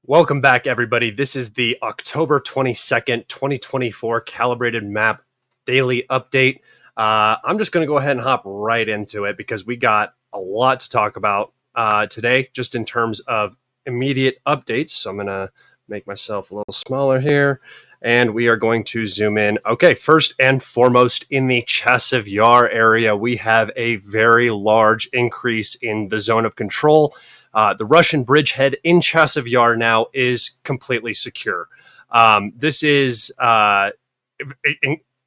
Welcome back, everybody. This is the October 22nd, 2024 Calibrated Map Daily Update. I'm just going to go ahead and hop right into it because we got a lot to talk about today, just in terms of immediate updates. So I'm going to make myself a little smaller here, and we are going to zoom in. Okay, first and foremost, in the Chavar Yar area, we have a very large increase in the zone of control. The Russian bridgehead in Chavar Yar now is completely secure. This is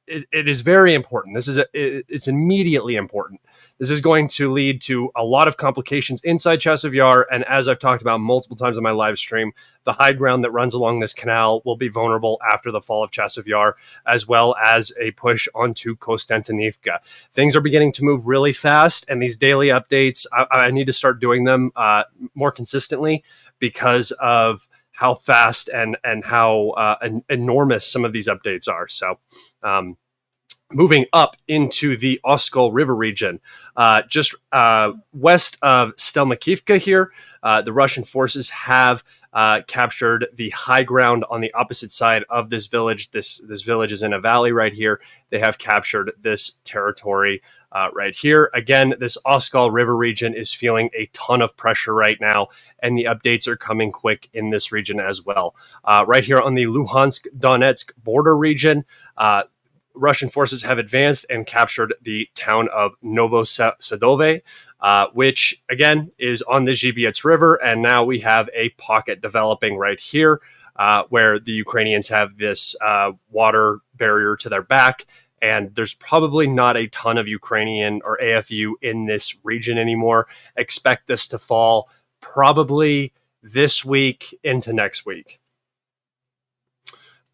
it is very important. It's immediately important. This is going to lead to a lot of complications inside Chavar Yar, and as I've talked about multiple times on my live stream, the high ground that runs along this canal will be vulnerable after the fall of Chavar Yar, as well as a push onto Konstantinivka. Things are beginning to move really fast, and these daily updates, I need to start doing them more consistently because of how fast and how enormous some of these updates are. So moving up into the Oskol River region, just west of Stelmakivka here, the Russian forces have captured the high ground on the opposite side of this village. This village is in a valley right here. They have captured this territory right here. Again, this Oskol River region is feeling a ton of pressure right now, and the updates are coming quick in this region as well. Right here on the Luhansk-Donetsk border region, Russian forces have advanced and captured the town of Sadov, which, again, is on the Zhibyets River. And now we have a pocket developing right here where the Ukrainians have this water barrier to their back. And there's probably not a ton of Ukrainian or AFU in this region anymore. Expect this to fall probably this week into next week.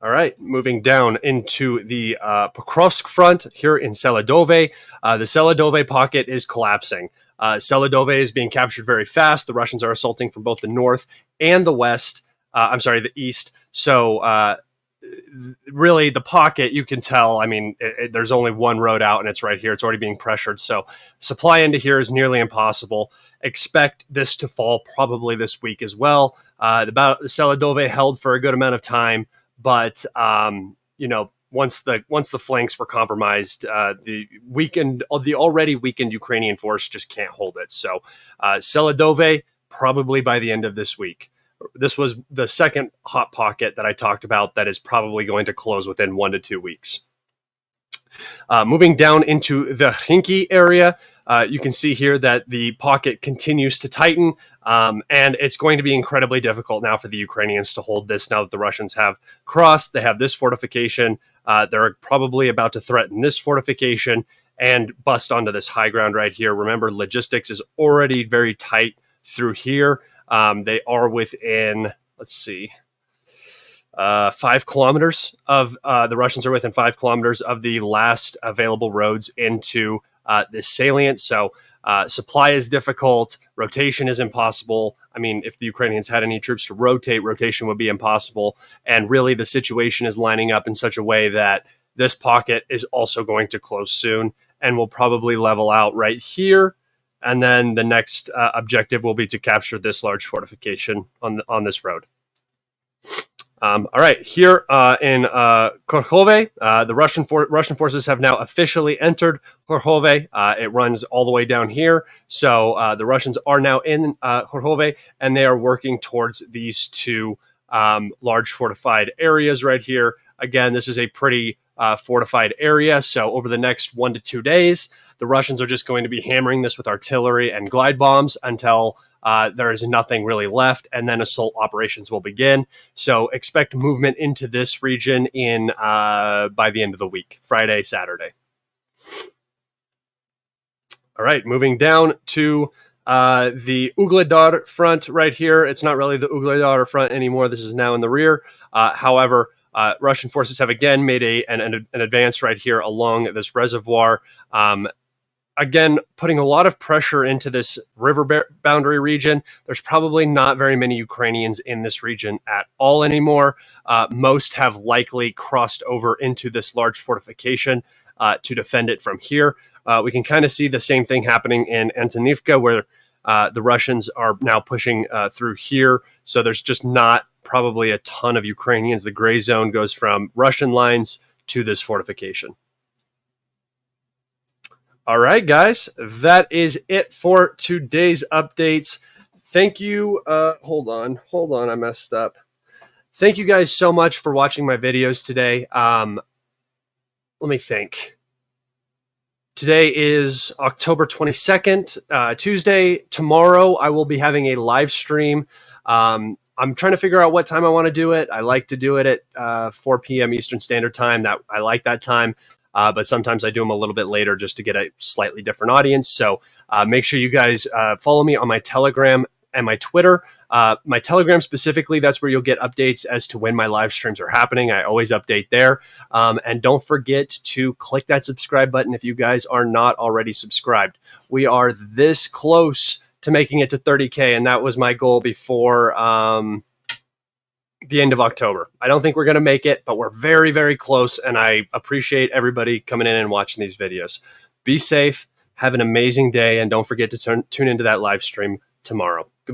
All right, moving down into the Pokrovsk front here in Sadov. The Sadov pocket is collapsing. Sadov is being captured very fast. The Russians are assaulting from both the north and the west. The east. So really, the pocket, you can tell, I mean, there's only one road out, and it's right here. It's already being pressured. So supply into here is nearly impossible. Expect this to fall probably this week as well. The Sadov held for a good amount of time. But once the flanks were compromised, the already weakened Ukrainian force just can't hold it. So Sadov probably by the end of this week. This was the second hot pocket that I talked about that is probably going to close within 1 to 2 weeks. Moving down into the Hinky area, you can see here that the pocket continues to tighten, and it's going to be incredibly difficult now for the Ukrainians to hold this now that the Russians have crossed. They have this fortification. They're probably about to threaten this fortification and bust onto this high ground right here. Remember, logistics is already very tight through here. They are within, let's see, 5 kilometers of the Russians are within 5 kilometers of the last available roads into this salient. So supply is difficult. Rotation is impossible. I mean, if the Ukrainians had any troops to rotate, rotation would be impossible. And really, the situation is lining up in such a way that this pocket is also going to close soon and will probably level out right here. And then the next objective will be to capture this large fortification on this road. All right, here in Corov, the Russian forces have now officially entered Corov. It runs all the way down here. So the Russians are now in Corov, and they are working towards these two large fortified areas right here. Again, this is a pretty fortified area. So over the next 1 to 2 days, the Russians are just going to be hammering this with artillery and glide bombs until there is nothing really left, and then assault operations will begin. So expect movement into this region in by the end of the week, Friday, Saturday. All right, moving down to the Ugledar front right here. It's not really the Ugledar front anymore. This is now in the rear. However, Russian forces have again made an advance right here along this reservoir. Again, putting a lot of pressure into this river boundary region. There's probably not very many Ukrainians in this region at all anymore. Most have likely crossed over into this large fortification to defend it from here. We can kind of see the same thing happening in Antonivka, where the Russians are now pushing through here. So there's just not probably a ton of Ukrainians. The gray zone goes from Russian lines to this fortification. All right, guys, that is it for today's updates. Thank you. Hold on, I messed up. Thank you guys so much for watching my videos today. Let me think. Today is October 22nd, Tuesday. Tomorrow, I will be having a live stream. I'm trying to figure out what time I want to do it. I like to do it at 4 p.m. Eastern Standard Time. I like that time. But sometimes I do them a little bit later just to get a slightly different audience. So make sure you guys follow me on my Telegram and my Twitter. My Telegram specifically, that's where you'll get updates as to when my live streams are happening. I always update there. And don't forget to click that subscribe button if you guys are not already subscribed. We are this close to making it to 30K, and that was my goal before the end of October. I don't think we're going to make it, but we're very, very close, and I appreciate everybody coming in and watching these videos. Be safe, have an amazing day, and don't forget to tune into that live stream tomorrow. Goodbye.